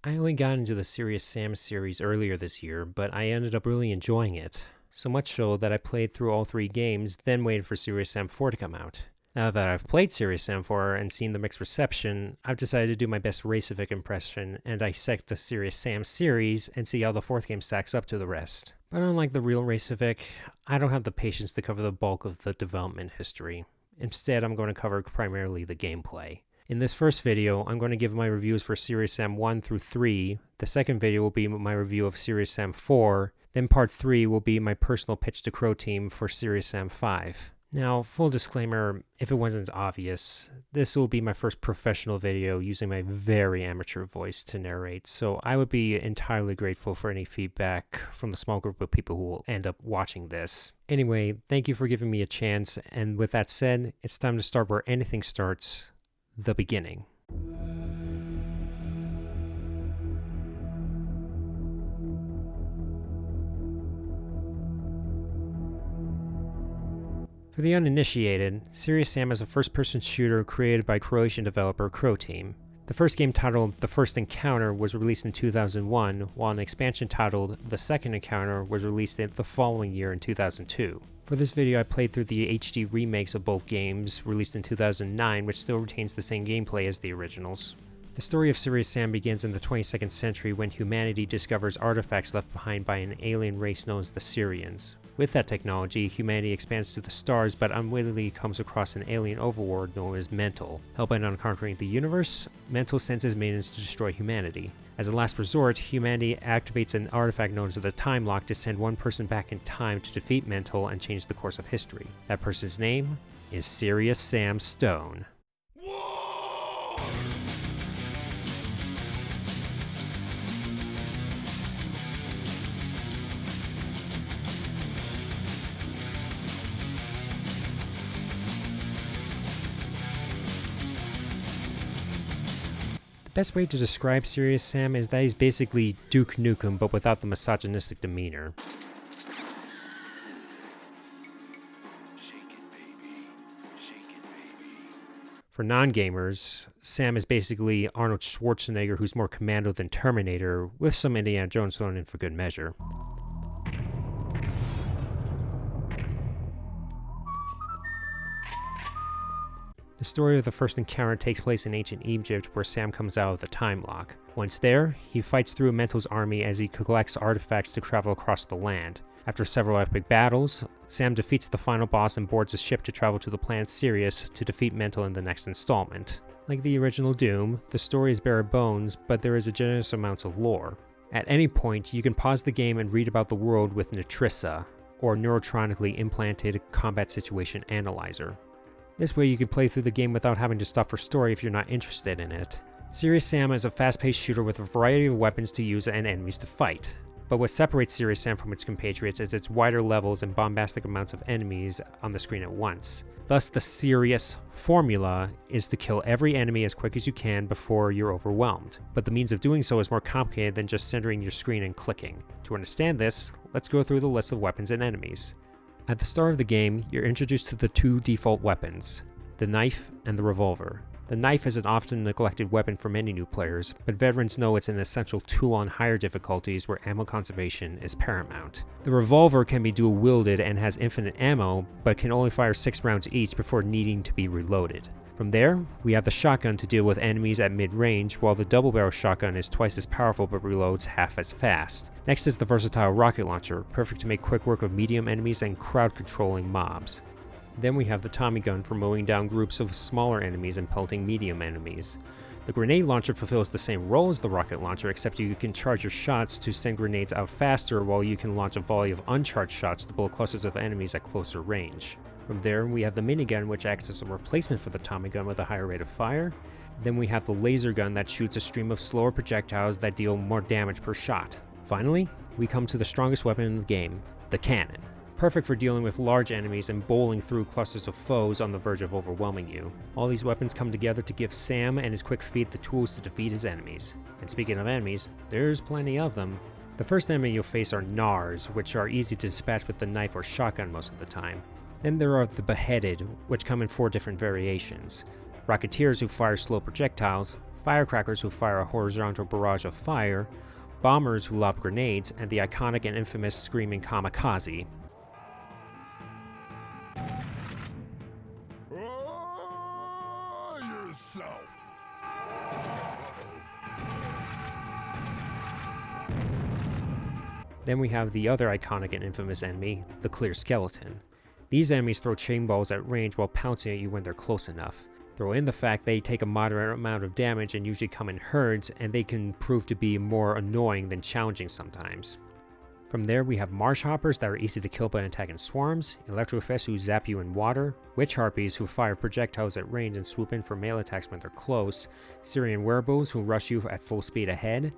I only got into the Serious Sam series earlier this year, but I ended up really enjoying it. So much so that I played through all 3 games, then waited for Serious Sam 4 to come out. Now that I've played Serious Sam 4 and seen the mixed reception, I've decided to do my best Raycevick impression and dissect the Serious Sam series and see how the 4th game stacks up to the rest. But unlike the real Raycevick, I don't have the patience to cover the bulk of the development history. Instead, I'm going to cover primarily the gameplay. In this first video, I'm going to give my reviews for Serious Sam 1 through 3. The second video will be my review of Serious Sam 4. Then part 3 will be my personal pitch to Crow Team for Serious Sam 5. Now, full disclaimer, if it wasn't obvious, this will be my first professional video using my very amateur voice to narrate, so I would be entirely grateful for any feedback from the small group of people who will end up watching this. Anyway, thank you for giving me a chance, and with that said, it's time to start where anything starts. The beginning. For the uninitiated, Serious Sam is a first-person shooter created by Croatian developer Crow Team. The first game, titled The First Encounter, was released in 2001, while an expansion titled The Second Encounter was released the following year in 2002. For this video, I played through the HD remakes of both games, released in 2009, which still retains the same gameplay as the originals. The story of Serious Sam begins in the 22nd century when humanity discovers artifacts left behind by an alien race known as the Syrians. With that technology, humanity expands to the stars but unwittingly comes across an alien overlord known as Mental. Hellbent on conquering the universe, Mental sends his minions to destroy humanity. As a last resort, humanity activates an artifact known as the Time Lock to send one person back in time to defeat Mental and change the course of history. That person's name is Serious Sam Stone. The best way to describe Serious Sam is that he's basically Duke Nukem but without the misogynistic demeanor. For non-gamers, Sam is basically Arnold Schwarzenegger who's more commando than Terminator, with some Indiana Jones thrown in for good measure. The story of the first encounter takes place in ancient Egypt, where Sam comes out of the Time Lock. Once there, he fights through Mental's army as he collects artifacts to travel across the land. After several epic battles, Sam defeats the final boss and boards a ship to travel to the planet Sirius to defeat Mental in the next installment. Like the original Doom, the story is bare bones, but there is a generous amount of lore. At any point, you can pause the game and read about the world with Nitrissa, or neurotronically implanted combat situation analyzer. This way you can play through the game without having to stop for story if you're not interested in it. Serious Sam is a fast-paced shooter with a variety of weapons to use and enemies to fight. But what separates Serious Sam from its compatriots is its wider levels and bombastic amounts of enemies on the screen at once. Thus, the Serious formula is to kill every enemy as quick as you can before you're overwhelmed. But the means of doing so is more complicated than just centering your screen and clicking. To understand this, let's go through the list of weapons and enemies. At the start of the game, you're introduced to the 2 default weapons, the knife and the revolver. The knife is an often neglected weapon for many new players, but veterans know it's an essential tool on higher difficulties where ammo conservation is paramount. The revolver can be dual-wielded and has infinite ammo, but can only fire 6 rounds each before needing to be reloaded. From there, we have the shotgun to deal with enemies at mid-range, while the double-barrel shotgun is twice as powerful but reloads half as fast. Next is the versatile rocket launcher, perfect to make quick work of medium enemies and crowd-controlling mobs. Then we have the Tommy gun for mowing down groups of smaller enemies and pelting medium enemies. The grenade launcher fulfills the same role as the rocket launcher, except you can charge your shots to send grenades out faster, while you can launch a volley of uncharged shots to blow clusters of enemies at closer range. From there, we have the minigun, which acts as a replacement for the Tommy gun with a higher rate of fire. Then we have the laser gun that shoots a stream of slower projectiles that deal more damage per shot. Finally, we come to the strongest weapon in the game, the cannon. Perfect for dealing with large enemies and bowling through clusters of foes on the verge of overwhelming you. All these weapons come together to give Sam and his quick feet the tools to defeat his enemies. And speaking of enemies, there's plenty of them. The first enemy you'll face are Gnars, which are easy to dispatch with the knife or shotgun most of the time. Then there are the Beheaded, which come in 4 different variations. Rocketeers who fire slow projectiles, firecrackers who fire a horizontal barrage of fire, bombers who lob grenades, and the iconic and infamous screaming kamikaze. Then we have the other iconic and infamous enemy, the clear skeleton. These enemies throw chain balls at range while pouncing at you when they're close enough. Throw in the fact they take a moderate amount of damage and usually come in herds, and they can prove to be more annoying than challenging sometimes. From there we have marsh hoppers that are easy to kill but attack in swarms, electrofists who zap you in water, witch harpies who fire projectiles at range and swoop in for melee attacks when they're close, Syrian werewolves who rush you at full speed ahead,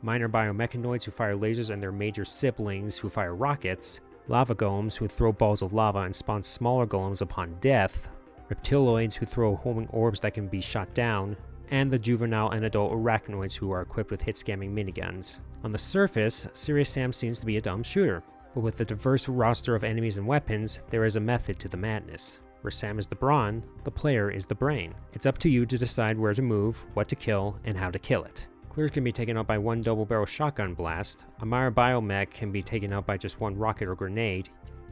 minor biomechanoids who fire lasers and their major siblings who fire rockets, lava golems who throw balls of lava and spawn smaller golems upon death, reptiloids who throw homing orbs that can be shot down, and the juvenile and adult arachnoids who are equipped with hit-scamming miniguns. On the surface, Serious Sam seems to be a dumb shooter, but with the diverse roster of enemies and weapons, there is a method to the madness. Where Sam is the brawn, the player is the brain. It's up to you to decide where to move, what to kill, and how to kill it. Clears can be taken out by one double-barrel shotgun blast, a minor biomech can be taken out by just one rocket or grenade,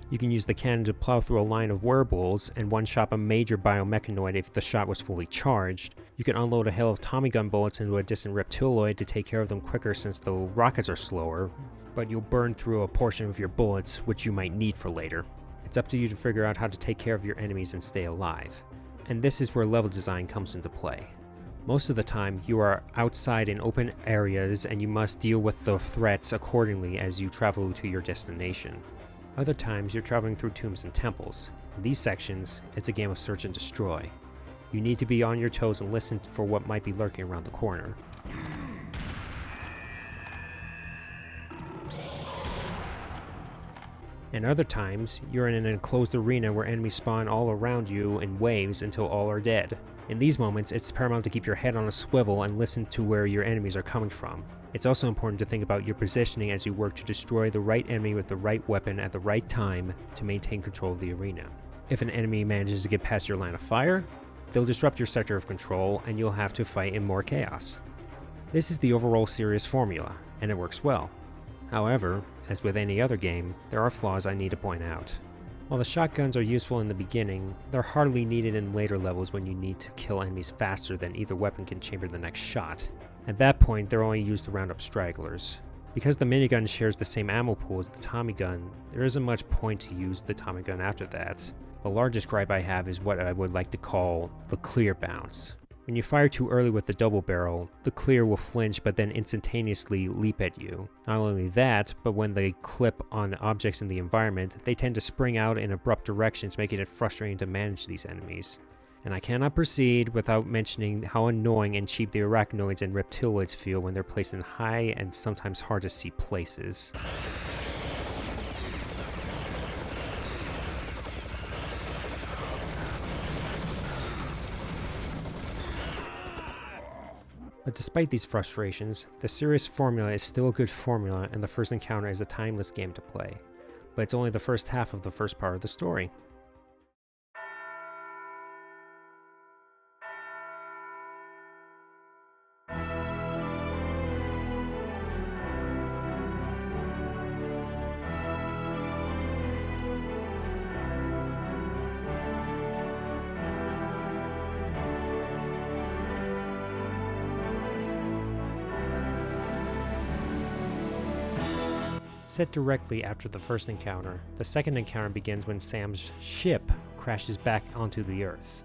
you can use the cannon to plow through a line of werewolves and one-shot a major biomechanoid if the shot was fully charged. You can unload a hail of Tommy gun bullets into a distant reptiloid to take care of them quicker since the rockets are slower, but you'll burn through a portion of your bullets, which you might need for later. It's up to you to figure out how to take care of your enemies and stay alive. And this is where level design comes into play. Most of the time, you are outside in open areas and you must deal with the threats accordingly as you travel to your destination. Other times, you're traveling through tombs and temples. In these sections, it's a game of search and destroy. You need to be on your toes and listen for what might be lurking around the corner. And other times, you're in an enclosed arena where enemies spawn all around you in waves until all are dead. In these moments, it's paramount to keep your head on a swivel and listen to where your enemies are coming from. It's also important to think about your positioning as you work to destroy the right enemy with the right weapon at the right time to maintain control of the arena. If an enemy manages to get past your line of fire, they'll disrupt your sector of control and you'll have to fight in more chaos. This is the overall Serious formula, and it works well. However, as with any other game, there are flaws I need to point out. While the shotguns are useful in the beginning, they're hardly needed in later levels when you need to kill enemies faster than either weapon can chamber the next shot. At that point, they're only used to round up stragglers. Because the minigun shares the same ammo pool as the Tommy gun, there isn't much point to use the Tommy gun after that. The largest gripe I have is what I would like to call the clear bounce. When you fire too early with the double barrel, the clear will flinch but then instantaneously leap at you. Not only that, but when they clip on objects in the environment, they tend to spring out in abrupt directions, making it frustrating to manage these enemies. And I cannot proceed without mentioning how annoying and cheap the arachnoids and reptiloids feel when they're placed in high and sometimes hard to see places. But despite these frustrations, the Serious formula is still a good formula and the first encounter is a timeless game to play. But it's only the first half of the first part of the story. Set directly after the first encounter, the second encounter begins when Sam's ship crashes back onto the Earth.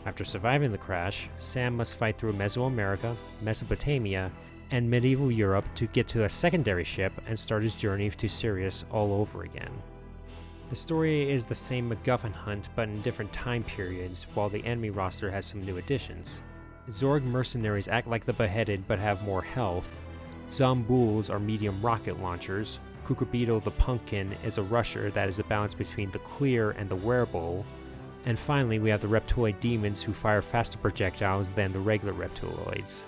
After surviving the crash, Sam must fight through Mesoamerica, Mesopotamia, and medieval Europe to get to a secondary ship and start his journey to Sirius all over again. The story is the same MacGuffin hunt but in different time periods, while the enemy roster has some new additions. Zorg mercenaries act like the beheaded but have more health. Zombuls are medium rocket launchers. Cucurbito the Pumpkin is a rusher that is a balance between the clear and the wearable. And finally, we have the Reptoid Demons who fire faster projectiles than the regular Reptiloids.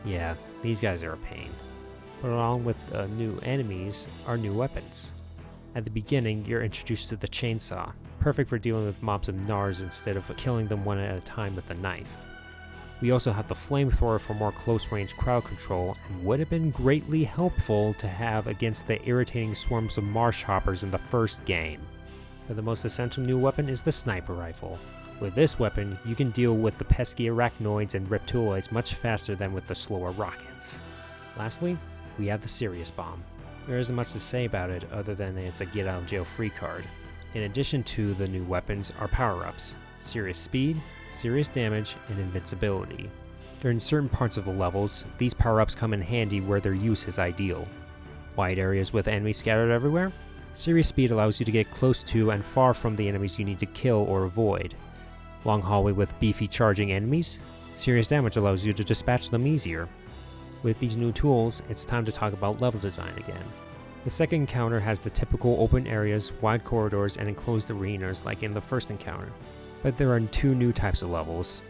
Yeah, these guys are a pain. But along with new enemies are new weapons. At the beginning, you're introduced to the chainsaw, perfect for dealing with mobs of Gnars instead of killing them one at a time with a knife. We also have the flamethrower for more close-range crowd control, and would have been greatly helpful to have against the irritating swarms of marsh hoppers in the first game. But the most essential new weapon is the sniper rifle. With this weapon, you can deal with the pesky arachnoids and reptiloids much faster than with the slower rockets. Lastly, we have the Serious Bomb. There isn't much to say about it other than it's a get out of jail free card. In addition to the new weapons are power-ups, serious speed, serious damage, and invincibility. During certain parts of the levels, these power-ups come in handy where their use is ideal. Wide areas with enemies scattered everywhere? Serious speed allows you to get close to and far from the enemies you need to kill or avoid. Long hallway with beefy charging enemies? Serious damage allows you to dispatch them easier. With these new tools, it's time to talk about level design again. The second encounter has the typical open areas, wide corridors, and enclosed arenas like in the first encounter. But there are two new types of levels.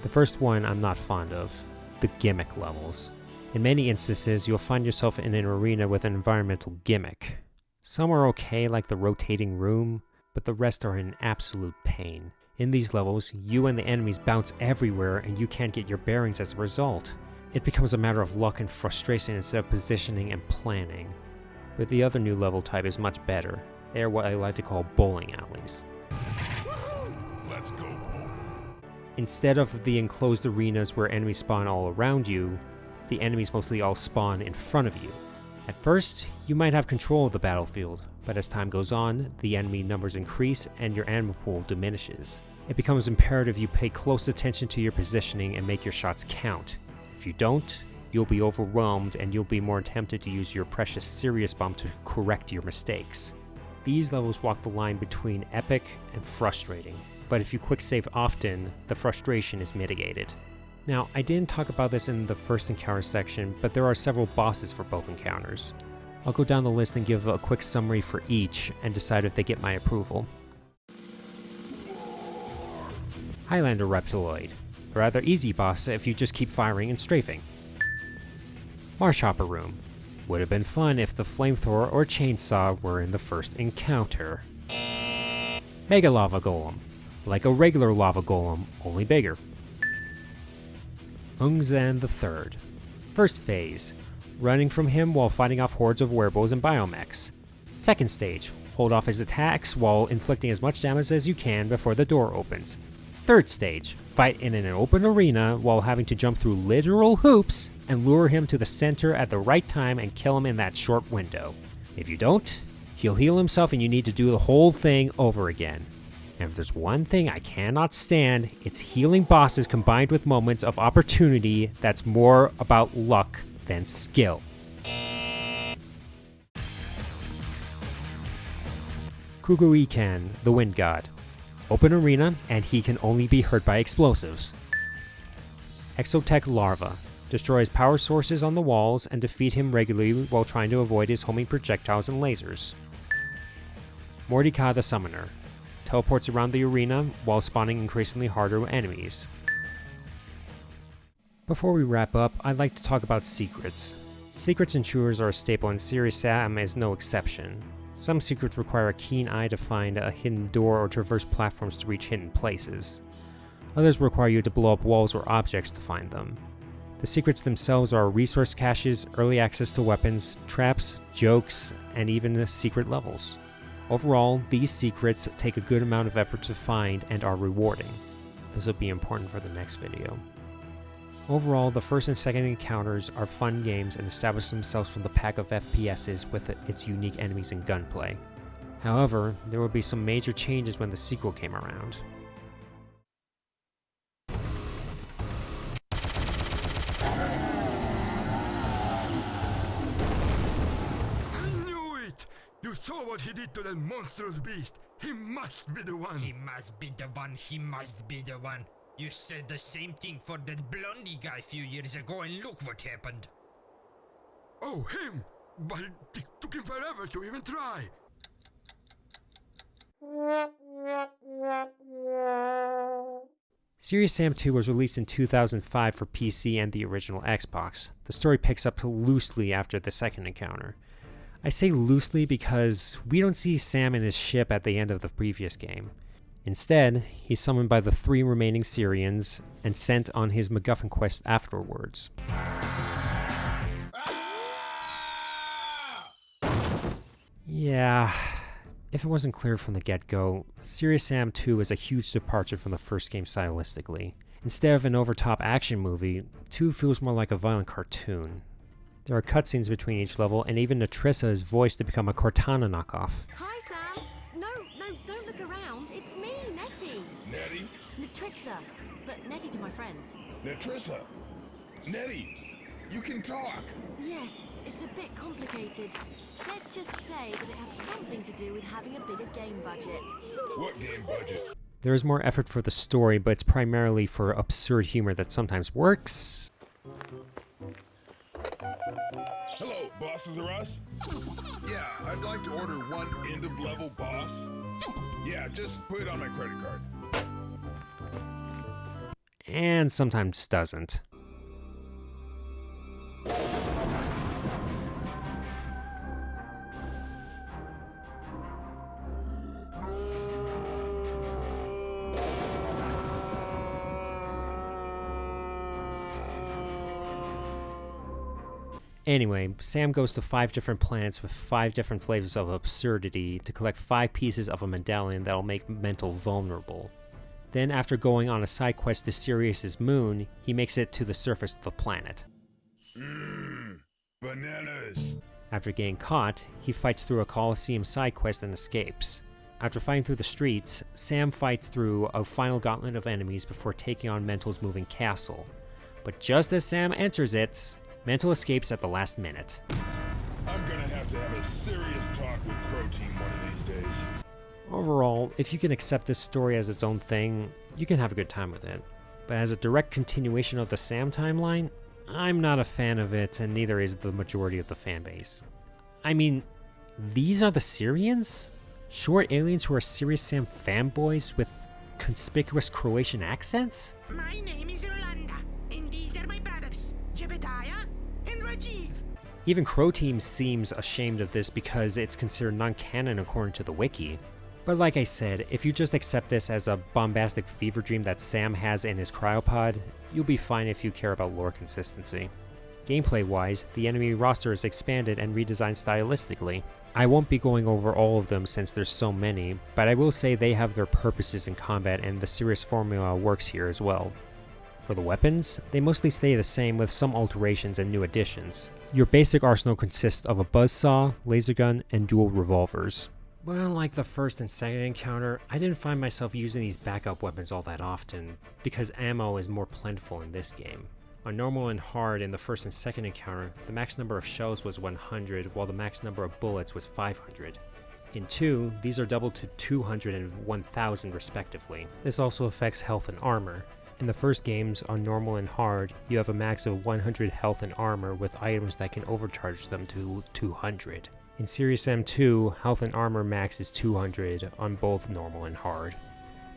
The first one I'm not fond of, the gimmick levels. In many instances, you'll find yourself in an arena with an environmental gimmick. Some are okay, like the rotating room, but the rest are an absolute pain. In these levels, you and the enemies bounce everywhere and you can't get your bearings as a result. It becomes a matter of luck and frustration instead of positioning and planning. But the other new level type is much better. They are what I like to call bowling alleys. Let's go. Instead of the enclosed arenas where enemies spawn all around you, the enemies mostly all spawn in front of you. At first, you might have control of the battlefield, but as time goes on, the enemy numbers increase and your ammo pool diminishes. It becomes imperative you pay close attention to your positioning and make your shots count. If you don't, you'll be overwhelmed and you'll be more tempted to use your precious Serious Bomb to correct your mistakes. These levels walk the line between epic and frustrating, but if you quick save often, the frustration is mitigated. Now, I didn't talk about this in the first encounter section, but there are several bosses for both encounters. I'll go down the list and give a quick summary for each and decide if they get my approval. Highlander Reptiloid. A rather easy boss if you just keep firing and strafing. Marshhopper Room. Would have been fun if the flamethrower or chainsaw were in the first encounter. Mega Lava Golem. Like a regular lava golem, only bigger. Ungzan III. First phase. Running from him while fighting off hordes of werebolves and biomechs. Second stage. Hold off his attacks while inflicting as much damage as you can before the door opens. Third stage. Fight in an open arena while having to jump through literal hoops and lure him to the center at the right time and kill him in that short window. If you don't, he'll heal himself and you need to do the whole thing over again. And if there's one thing I cannot stand, it's healing bosses combined with moments of opportunity that's more about luck than skill. Kuguikan, the Wind God. Open arena, and he can only be hurt by explosives. Exotech Larva. Destroys power sources on the walls and defeat him regularly while trying to avoid his homing projectiles and lasers. Mordecai the Summoner. Teleports around the arena while spawning increasingly harder enemies. Before we wrap up, I'd like to talk about secrets. Secrets and chewers are a staple and Serious Sam is no exception. Some secrets require a keen eye to find a hidden door or traverse platforms to reach hidden places. Others require you to blow up walls or objects to find them. The secrets themselves are resource caches, early access to weapons, traps, jokes, and even secret levels. Overall, these secrets take a good amount of effort to find and are rewarding. This will be important for the next video. Overall, the first and second encounters are fun games and establish themselves from the pack of FPSs with its unique enemies and gunplay. However, there will be some major changes when the sequel came around. You saw what he did to that monstrous beast. He must be the one. He must be the one. He must be the one. You said the same thing for that blondie guy a few years ago and look what happened. Oh, him! But it took him forever to even try. Serious Sam 2 was released in 2005 for PC and the original Xbox. The story picks up loosely after the second encounter. I say loosely because we don't see Sam in his ship at the end of the previous game. Instead, he's summoned by the 3 remaining Syrians and sent on his MacGuffin quest afterwards. Yeah, if it wasn't clear from the get-go, Serious Sam 2 is a huge departure from the first game stylistically. Instead of an over-top action movie, 2 feels more like a violent cartoon. There are cutscenes between each level, and even Natrissa is voiced to become a Cortana knockoff. Hi, Sam. No, don't look around. It's me, Nettie. Nettie? Natrixa, but Nettie to my friends. Natrissa? Nettie? You can talk! Yes, it's a bit complicated. Let's just say that it has something to do with having a bigger game budget. What game budget? There is more effort for the story, but it's primarily for absurd humor that sometimes works. Hello, bosses are us? Yeah, I'd like to order 1 end-of-level boss. Yeah, just put it on my credit card. And sometimes doesn't. Anyway, Sam goes to 5 different planets with 5 different flavors of absurdity to collect 5 pieces of a medallion that'll make Mental vulnerable. Then, after going on a side quest to Sirius's moon, he makes it to the surface of the planet. Bananas. After getting caught, he fights through a Colosseum side quest and escapes. After fighting through the streets, Sam fights through a final gauntlet of enemies before taking on Mental's moving castle. But just as Sam enters it, Mental escapes at the last minute. I'm gonna have to have a serious talk with Crow Team one of these days. Overall, if you can accept this story as its own thing, you can have a good time with it. But as a direct continuation of the Sam timeline, I'm not a fan of it, and neither is the majority of the fanbase. I mean, these are the Syrians? Short aliens who are Serious Sam fanboys with conspicuous Croatian accents? My name is Rolanda, and these are my brothers, Jebediah and Rajiv. Even Crow Team seems ashamed of this because it's considered non-canon according to the wiki. But like I said, if you just accept this as a bombastic fever dream that Sam has in his cryopod, you'll be fine if you care about lore consistency. Gameplay-wise, the enemy roster is expanded and redesigned stylistically. I won't be going over all of them since there's so many, but I will say they have their purposes in combat and the Sirius formula works here as well. For the weapons, they mostly stay the same with some alterations and new additions. Your basic arsenal consists of a buzzsaw, laser gun, and dual revolvers. But unlike the first and second encounter, I didn't find myself using these backup weapons all that often, because ammo is more plentiful in this game. On normal and hard in the first and second encounter, the max number of shells was 100, while the max number of bullets was 500. In 2, these are doubled to 200 and 1000 respectively. This also affects health and armor. In the first games, on normal and hard, you have a max of 100 health and armor with items that can overcharge them to 200. In Serious Sam 2, health and armor max is 200 on both normal and hard.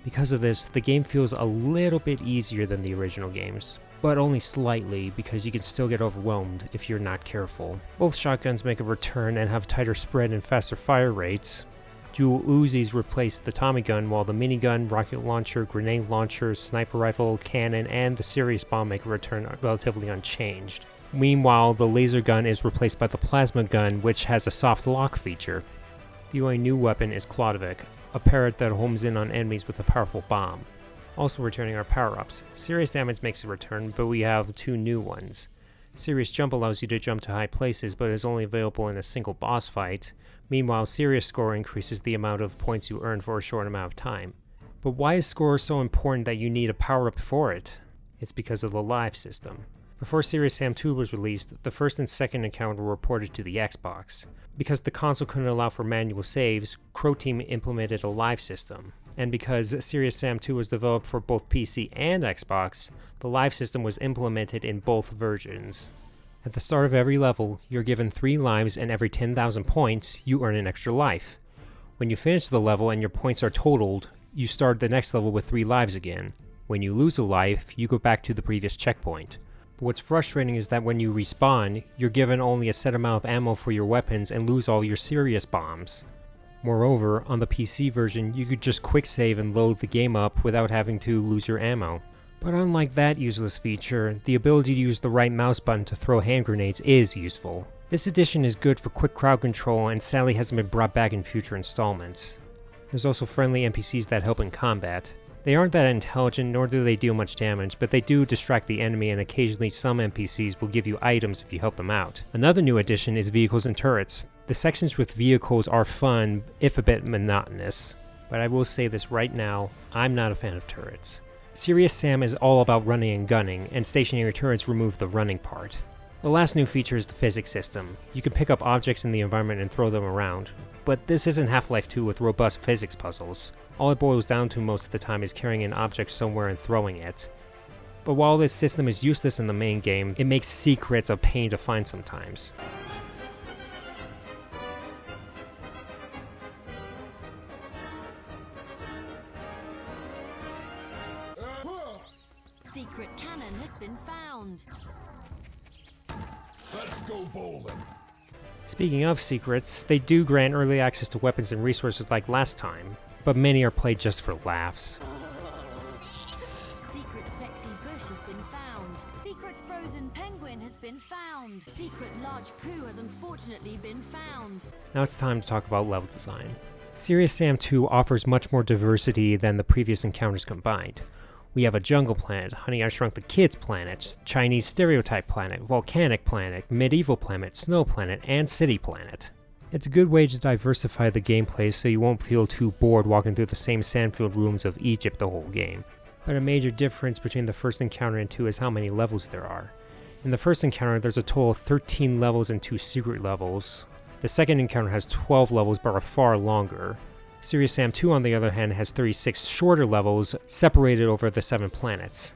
Because of this, the game feels a little bit easier than the original games, but only slightly because you can still get overwhelmed if you're not careful. Both shotguns make a return and have tighter spread and faster fire rates. Dual Uzis replace the Tommy gun, while the minigun, rocket launcher, grenade launcher, sniper rifle, cannon, and the Serious bomb make a return relatively unchanged. Meanwhile, the laser gun is replaced by the plasma gun, which has a soft lock feature. The only new weapon is Raycevick, a parrot that homes in on enemies with a powerful bomb. Also returning are power-ups. Serious damage makes a return, but we have 2 new ones. Serious jump allows you to jump to high places, but is only available in a single boss fight. Meanwhile, Serious score increases the amount of points you earn for a short amount of time. But why is score so important that you need a power-up for it? It's because of the live system. Before Serious Sam 2 was released, the first and second encounter were reported to the Xbox. Because the console couldn't allow for manual saves, Crow Team implemented a live system. And because Serious Sam 2 was developed for both PC and Xbox, the live system was implemented in both versions. At the start of every level, you're given 3 lives, and every 10,000 points, you earn an extra life. When you finish the level and your points are totaled, you start the next level with 3 lives again. When you lose a life, you go back to the previous checkpoint. But what's frustrating is that when you respawn, you're given only a set amount of ammo for your weapons and lose all your serious bombs. Moreover, on the PC version, you could just quick save and load the game up without having to lose your ammo. But unlike that useless feature, the ability to use the right mouse button to throw hand grenades is useful. This edition is good for quick crowd control and sadly hasn't been brought back in future installments. There's also friendly NPCs that help in combat. They aren't that intelligent nor do they deal much damage, but they do distract the enemy and occasionally some NPCs will give you items if you help them out. Another new addition is vehicles and turrets. The sections with vehicles are fun, if a bit monotonous. But I will say this right now, I'm not a fan of turrets. Serious Sam is all about running and gunning, and stationary turrets remove the running part. The last new feature is the physics system. You can pick up objects in the environment and throw them around. But this isn't Half-Life 2 with robust physics puzzles. All it boils down to most of the time is carrying an object somewhere and throwing it. But while this system is useless in the main game, it makes secrets a pain to find sometimes. Secret cannon has been found. Let's go bowling. Speaking of secrets, they do grant early access to weapons and resources like last time, but many are played just for laughs. Secret sexy bush has been found. Secret frozen penguin has been found. Secret large poo has unfortunately been found. Now it's time to talk about level design. Serious Sam 2 offers much more diversity than the previous encounters combined. We have a jungle planet, Honey I Shrunk the Kids planet, Chinese stereotype planet, volcanic planet, medieval planet, snow planet, and city planet. It's a good way to diversify the gameplay so you won't feel too bored walking through the same sand-filled rooms of Egypt the whole game. But a major difference between the first encounter and 2 is how many levels there are. In the first encounter, there's a total of 13 levels and 2 secret levels. The second encounter has 12 levels but are far longer. Serious Sam 2 on the other hand has 36 shorter levels separated over the 7 planets.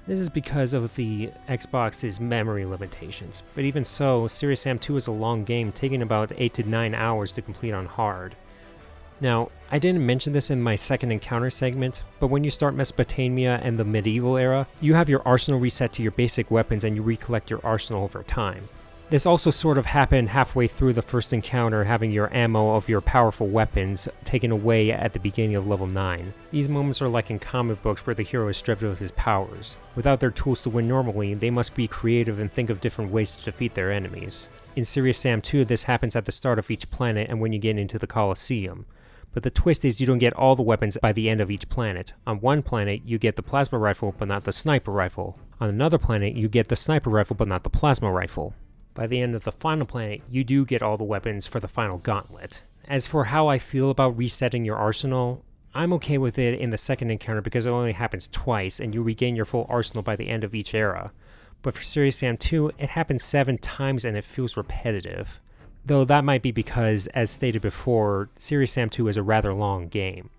This is because of the Xbox's memory limitations, but even so, Serious Sam 2 is a long game taking about 8 to 9 hours to complete on hard. Now, I didn't mention this in my second encounter segment, but when you start Mesopotamia and the medieval era, you have your arsenal reset to your basic weapons and you recollect your arsenal over time. This also sort of happened halfway through the first encounter, having your ammo of your powerful weapons taken away at the beginning of level 9. These moments are like in comic books where the hero is stripped of his powers. Without their tools to win normally, they must be creative and think of different ways to defeat their enemies. In Serious Sam 2, this happens at the start of each planet and when you get into the Colosseum. But the twist is you don't get all the weapons by the end of each planet. On one planet, you get the plasma rifle but not the sniper rifle. On another planet, you get the sniper rifle but not the plasma rifle. By the end of the final planet, you do get all the weapons for the final gauntlet. As for how I feel about resetting your arsenal, I'm okay with it in the second encounter because it only happens twice and you regain your full arsenal by the end of each era. But for Serious Sam 2, it happens 7 times and it feels repetitive. Though that might be because, as stated before, Serious Sam 2 is a rather long game.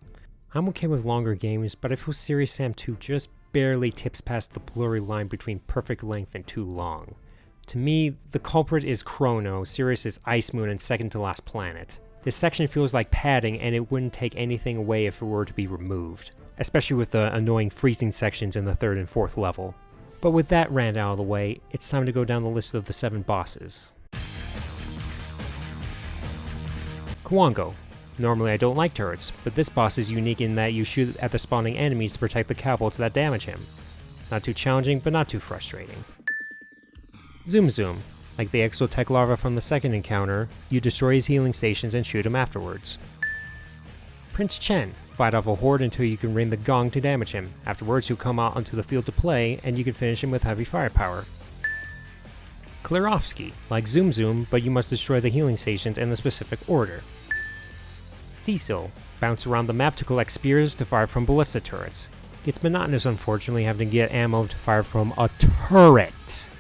I'm okay with longer games, but I feel Serious Sam 2 just barely tips past the blurry line between perfect length and too long. To me, the culprit is Chrono, Sirius's ice moon and second to last planet. This section feels like padding and it wouldn't take anything away if it were to be removed, especially with the annoying freezing sections in the 3rd and 4th level. But with that rant out of the way, it's time to go down the list of the 7 bosses. Kuwango. Normally I don't like turrets, but this boss is unique in that you shoot at the spawning enemies to protect the catapults that damage him. Not too challenging, but not too frustrating. Zoom Zoom. Like the Exotech larva from the second encounter, you destroy his healing stations and shoot him afterwards. Prince Chen. Fight off a horde until you can ring the gong to damage him. Afterwards he'll come out onto the field to play, and you can finish him with heavy firepower. Klerovsky. Like Zoom Zoom, but you must destroy the healing stations in a specific order. Cecil. Bounce around the map to collect spears to fire from ballista turrets. Gets monotonous unfortunately having to get ammo to fire from a turret.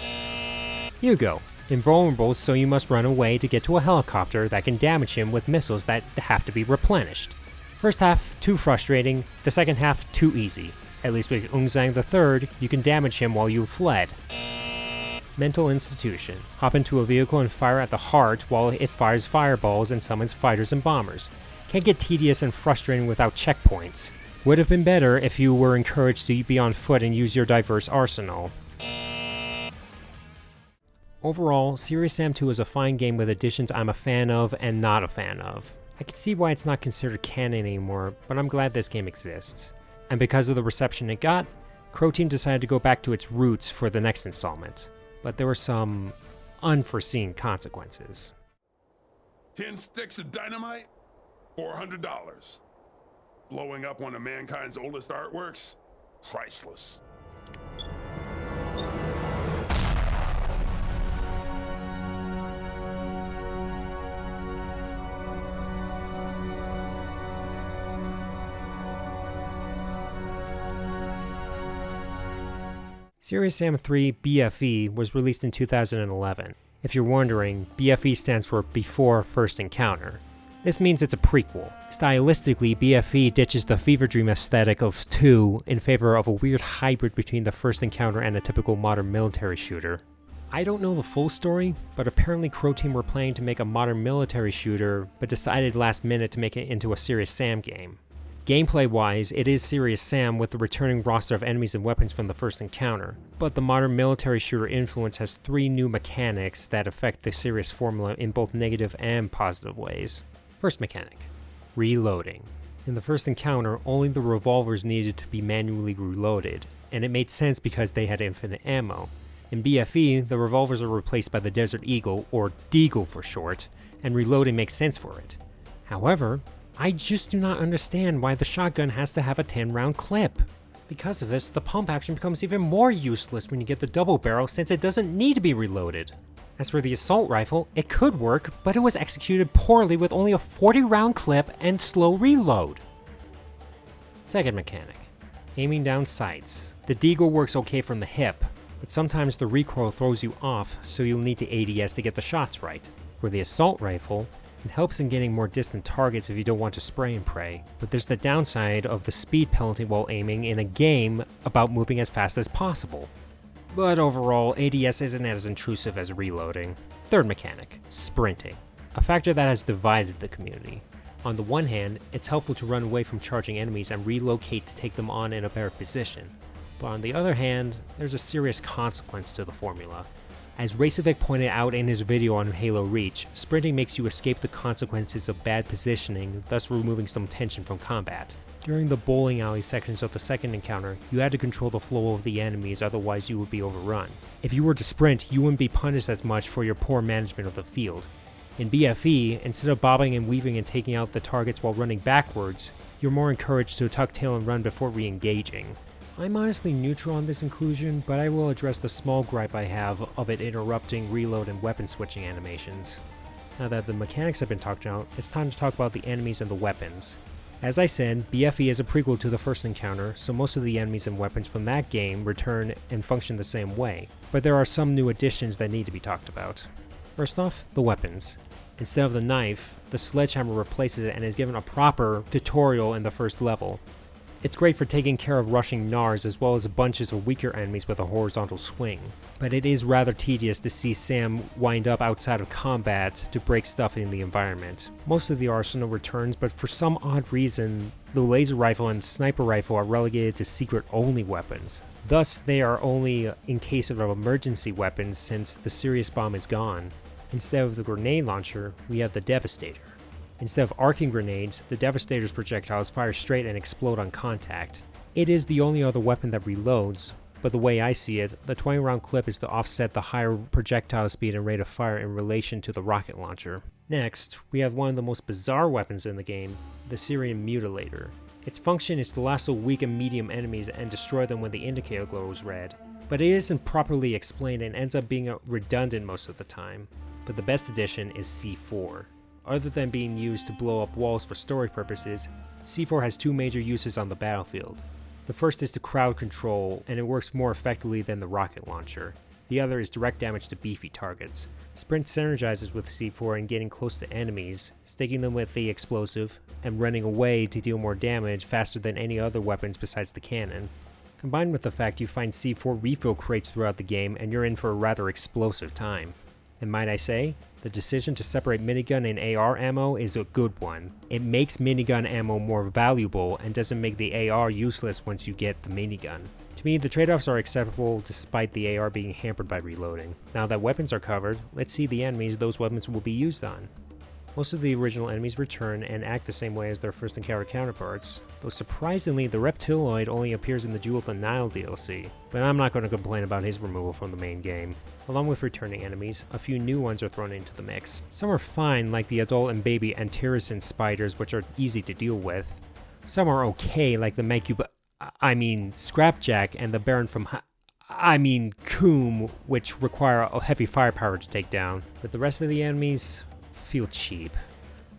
Hugo. Invulnerable, so you must run away to get to a helicopter that can damage him with missiles that have to be replenished. First half, too frustrating, the second half, too easy. At least with Ungzang III, you can damage him while you've fled. Mental Institution. Hop into a vehicle and fire at the heart while it fires fireballs and summons fighters and bombers. Can get tedious and frustrating without checkpoints. Would have been better if you were encouraged to be on foot and use your diverse arsenal. Overall, Serious Sam 2 is a fine game with additions I'm a fan of and not a fan of. I can see why it's not considered canon anymore, but I'm glad this game exists. And because of the reception it got, Crow Team decided to go back to its roots for the next installment. But there were some unforeseen consequences. 10 sticks of dynamite? $400. Blowing up one of mankind's oldest artworks? Priceless. Serious Sam 3 BFE was released in 2011. If you're wondering, BFE stands for Before First Encounter. This means it's a prequel. Stylistically, BFE ditches the fever dream aesthetic of 2 in favor of a weird hybrid between the First Encounter and a typical modern military shooter. I don't know the full story, but apparently Crow Team were planning to make a modern military shooter, but decided last minute to make it into a Serious Sam game. Gameplay-wise, it is Serious Sam with the returning roster of enemies and weapons from the First Encounter, but the modern military shooter influence has 3 new mechanics that affect the Serious formula in both negative and positive ways. First mechanic, reloading. In the First Encounter, only the revolvers needed to be manually reloaded, and it made sense because they had infinite ammo. In BFE, the revolvers are replaced by the Desert Eagle, or Deagle for short, and reloading makes sense for it. However, I just do not understand why the shotgun has to have a 10-round clip. Because of this, the pump action becomes even more useless when you get the double barrel since it doesn't need to be reloaded. As for the assault rifle, it could work, but it was executed poorly with only a 40-round clip and slow reload. Second mechanic, aiming down sights. The Deagle works okay from the hip, but sometimes the recoil throws you off, so you'll need to ADS to get the shots right. For the assault rifle, it helps in getting more distant targets if you don't want to spray and pray, but there's the downside of the speed penalty while aiming in a game about moving as fast as possible. But overall, ADS isn't as intrusive as reloading. Third mechanic, sprinting. A factor that has divided the community. On the one hand, it's helpful to run away from charging enemies and relocate to take them on in a better position. But on the other hand, there's a serious consequence to the formula. As Raycevick pointed out in his video on Halo Reach, sprinting makes you escape the consequences of bad positioning, thus removing some tension from combat. During the bowling alley sections of the second encounter, you had to control the flow of the enemies, otherwise you would be overrun. If you were to sprint, you wouldn't be punished as much for your poor management of the field. In BFE, instead of bobbing and weaving and taking out the targets while running backwards, you're more encouraged to tuck tail and run before re-engaging. I'm honestly neutral on this inclusion, but I will address the small gripe I have of it interrupting reload and weapon switching animations. Now that the mechanics have been talked about, it's time to talk about the enemies and the weapons. As I said, BFE is a prequel to the first encounter, so most of the enemies and weapons from that game return and function the same way, but there are some new additions that need to be talked about. First off, the weapons. Instead of the knife, the sledgehammer replaces it and is given a proper tutorial in the first level. It's great for taking care of rushing Gnars as well as bunches of weaker enemies with a horizontal swing, but it is rather tedious to see Sam wind up outside of combat to break stuff in the environment. Most of the arsenal returns, but for some odd reason, the laser rifle and sniper rifle are relegated to secret-only weapons. Thus, they are only in case of emergency weapons since the serious bomb is gone. Instead of the grenade launcher, we have the Devastator. Instead of arcing grenades, the Devastator's projectiles fire straight and explode on contact. It is the only other weapon that reloads, but the way I see it, the 20-round clip is to offset the higher projectile speed and rate of fire in relation to the rocket launcher. Next, we have one of the most bizarre weapons in the game, the Syrian Mutilator. Its function is to lasso weak and medium enemies and destroy them when the indicator glows red, but it isn't properly explained and ends up being redundant most of the time. But the best addition is C4. Other than being used to blow up walls for story purposes, C4 has 2 major uses on the battlefield. The first is to crowd control, and it works more effectively than the rocket launcher. The other is direct damage to beefy targets. Sprint synergizes with C4 in getting close to enemies, sticking them with the explosive, and running away to deal more damage faster than any other weapons besides the cannon. Combined with the fact you find C4 refill crates throughout the game, and you're in for a rather explosive time. And might I say, the decision to separate minigun and AR ammo is a good one. It makes minigun ammo more valuable and doesn't make the AR useless once you get the minigun. To me, the trade-offs are acceptable despite the AR being hampered by reloading. Now that weapons are covered, let's see the enemies those weapons will be used on. Most of the original enemies return and act the same way as their first encounter counterparts, though surprisingly the Reptiloid only appears in the Jewel of the Nile DLC, but I'm not going to complain about his removal from the main game. Along with returning enemies, a few new ones are thrown into the mix. Some are fine, like the adult and baby Antiricin spiders, which are easy to deal with. Some are okay, like the Scrapjack and the Baron from Coom, which require a heavy firepower to take down, but the rest of the enemies feel cheap.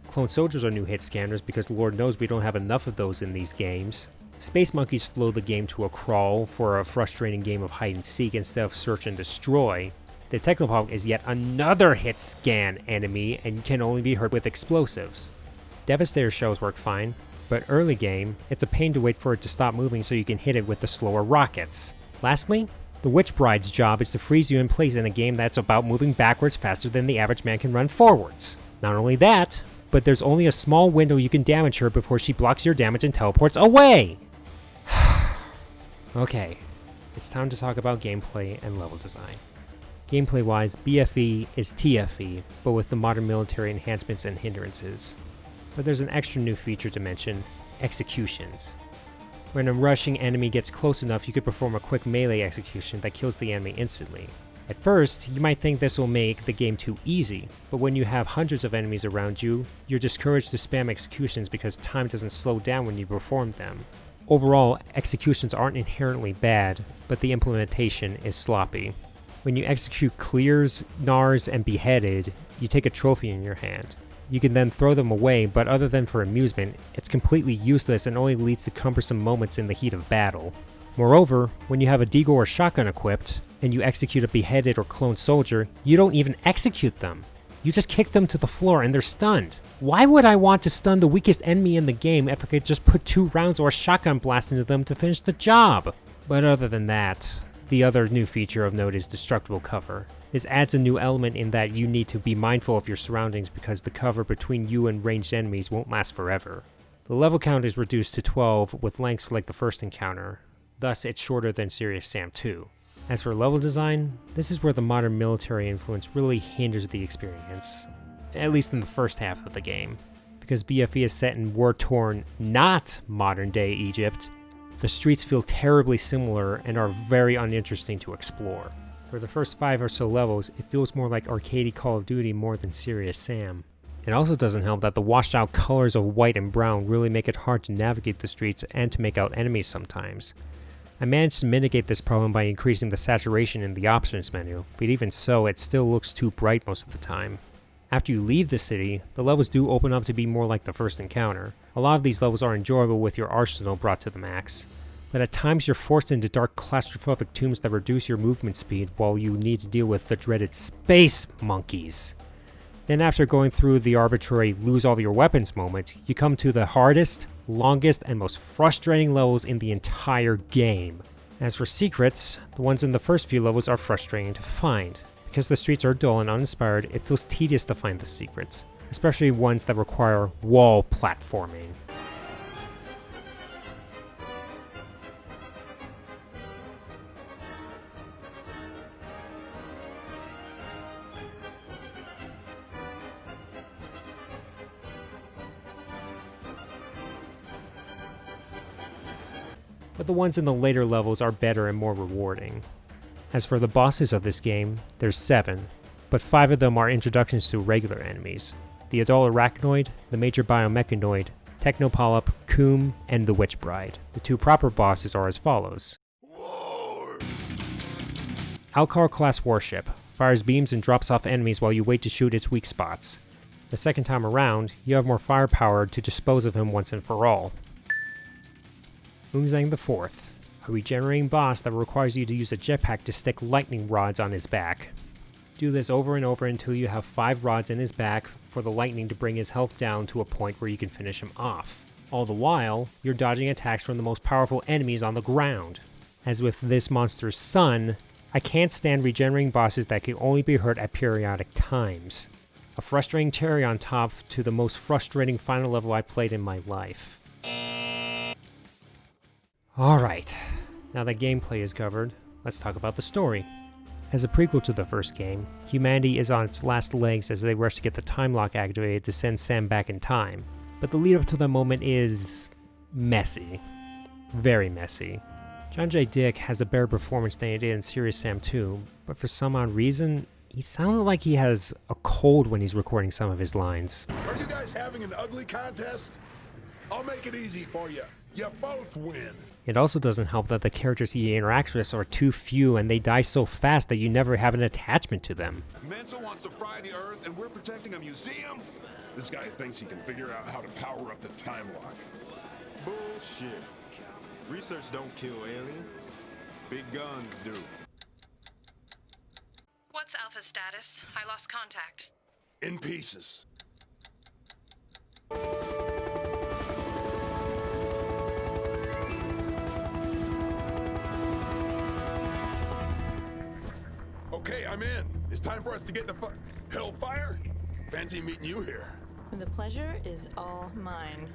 Clone soldiers are new hit scanners because Lord knows we don't have enough of those in these games. Space monkeys slow the game to a crawl for a frustrating game of hide and seek instead of search and destroy. The Technopog is yet another hit scan enemy and can only be hurt with explosives. Devastator shells work fine, but early game, it's a pain to wait for it to stop moving so you can hit it with the slower rockets. Lastly, the Witch Bride's job is to freeze you in place in a game that's about moving backwards faster than the average man can run forwards. Not only that, but there's only a small window you can damage her before she blocks your damage and teleports away! Okay, it's time to talk about gameplay and level design. Gameplay-wise, BFE is TFE, but with the modern military enhancements and hindrances. But there's an extra new feature to mention, executions. When a rushing enemy gets close enough, you could perform a quick melee execution that kills the enemy instantly. At first, you might think this will make the game too easy, but when you have hundreds of enemies around you, you're discouraged to spam executions because time doesn't slow down when you perform them. Overall, executions aren't inherently bad, but the implementation is sloppy. When you execute clears, gnars, and beheaded, you take a trophy in your hand. You can then throw them away, but other than for amusement, it's completely useless and only leads to cumbersome moments in the heat of battle. Moreover, when you have a deagle or shotgun equipped, and you execute a beheaded or cloned soldier, you don't even execute them. You just kick them to the floor and they're stunned. Why would I want to stun the weakest enemy in the game if I could just put 2 rounds or a shotgun blast into them to finish the job? But other than that, the other new feature of note is destructible cover. This adds a new element in that you need to be mindful of your surroundings because the cover between you and ranged enemies won't last forever. The level count is reduced to 12 with lengths like the first encounter, thus it's shorter than Serious Sam 2. As for level design, this is where the modern military influence really hinders the experience, at least in the first half of the game. Because BFE is set in war-torn, not modern-day Egypt, the streets feel terribly similar and are very uninteresting to explore. For the first 5 or so levels, it feels more like arcadey Call of Duty more than Serious Sam. It also doesn't help that the washed out colors of white and brown really make it hard to navigate the streets and to make out enemies sometimes. I managed to mitigate this problem by increasing the saturation in the options menu, but even so, it still looks too bright most of the time. After you leave the city, the levels do open up to be more like the first encounter. A lot of these levels are enjoyable with your arsenal brought to the max, but at times you're forced into dark claustrophobic tombs that reduce your movement speed while you need to deal with the dreaded space monkeys. Then after going through the arbitrary lose all your weapons moment, you come to the hardest, longest, and most frustrating levels in the entire game. As for secrets, the ones in the first few levels are frustrating to find. Because the streets are dull and uninspired, it feels tedious to find the secrets, especially ones that require wall platforming. But the ones in the later levels are better and more rewarding. As for the bosses of this game, there's 7, but 5 of them are introductions to regular enemies. The adult arachnoid, the major biomechanoid, Technopolyp, Coom, and the Witch Bride. The 2 proper bosses are as follows. Alcar class warship, fires beams and drops off enemies while you wait to shoot its weak spots. The second time around, you have more firepower to dispose of him once and for all. Ungzang IV, a regenerating boss that requires you to use a jetpack to stick lightning rods on his back. Do this over and over until you have 5 rods in his back for the lightning to bring his health down to a point where you can finish him off. All the while, you're dodging attacks from the most powerful enemies on the ground. As with this monster's son, I can't stand regenerating bosses that can only be hurt at periodic times. A frustrating cherry on top to the most frustrating final level I played in my life. Alright, now that gameplay is covered, let's talk about the story. As a prequel to the first game, humanity is on its last legs as they rush to get the time lock activated to send Sam back in time. But the lead up to that moment is messy. Very messy. John J. Dick has a better performance than he did in Serious Sam 2, but for some odd reason, he sounds like he has a cold when he's recording some of his lines. Are you guys having an ugly contest? I'll make it easy for you. You both win. It also doesn't help that the characters he interacts with are too few and they die so fast that you never have an attachment to them. Mensa wants to fry the Earth and we're protecting a museum? This guy thinks he can figure out how to power up the time lock. Bullshit. Research don't kill aliens. Big guns do. What's Alpha's status? I lost contact. In pieces. Okay, I'm in. It's time for us to get the Hellfire? Fancy meeting you here. The pleasure is all mine.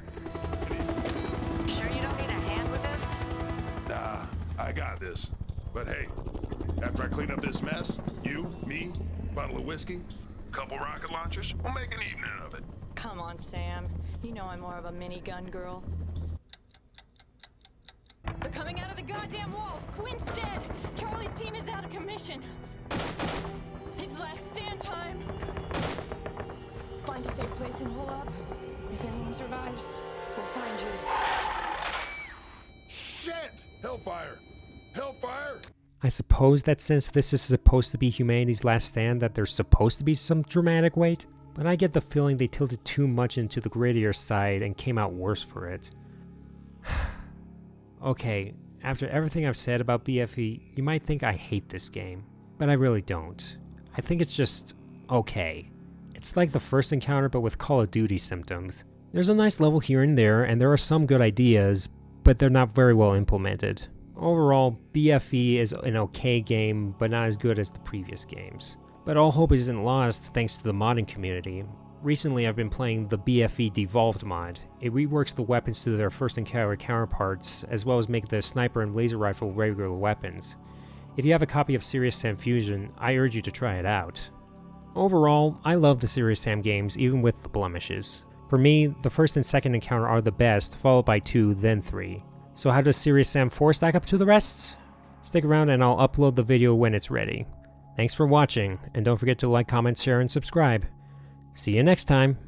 Sure you don't need a hand with this? Nah, I got this. But hey, after I clean up this mess, you, me, bottle of whiskey, couple rocket launchers, we'll make an evening of it. Come on, Sam. You know I'm more of a minigun girl. They're coming out of the goddamn walls! Quinn's dead! Charlie's team is out of commission! It's last stand time! Find a safe place and hole up. If anyone survives, we'll find you. Shit! Hellfire! Hellfire! I suppose that since this is supposed to be humanity's last stand that there's supposed to be some dramatic weight, but I get the feeling they tilted too much into the grittier side and came out worse for it. Okay, after everything I've said about BFE, you might think I hate this game, but I really don't. I think it's just okay. It's like the first encounter but with Call of Duty symptoms. There's a nice level here and there are some good ideas, but they're not very well implemented. Overall, BFE is an okay game, but not as good as the previous games. But all hope isn't lost thanks to the modding community. Recently I've been playing the BFE devolved mod. It reworks the weapons to their first encounter counterparts, as well as make the sniper and laser rifle regular weapons. If you have a copy of Serious Sam Fusion, I urge you to try it out. Overall, I love the Serious Sam games even with the blemishes. For me, the first and second encounter are the best, followed by 2, then 3. So how does Serious Sam 4 stack up to the rest? Stick around and I'll upload the video when it's ready. Thanks for watching, and don't forget to like, comment, share, and subscribe. See you next time!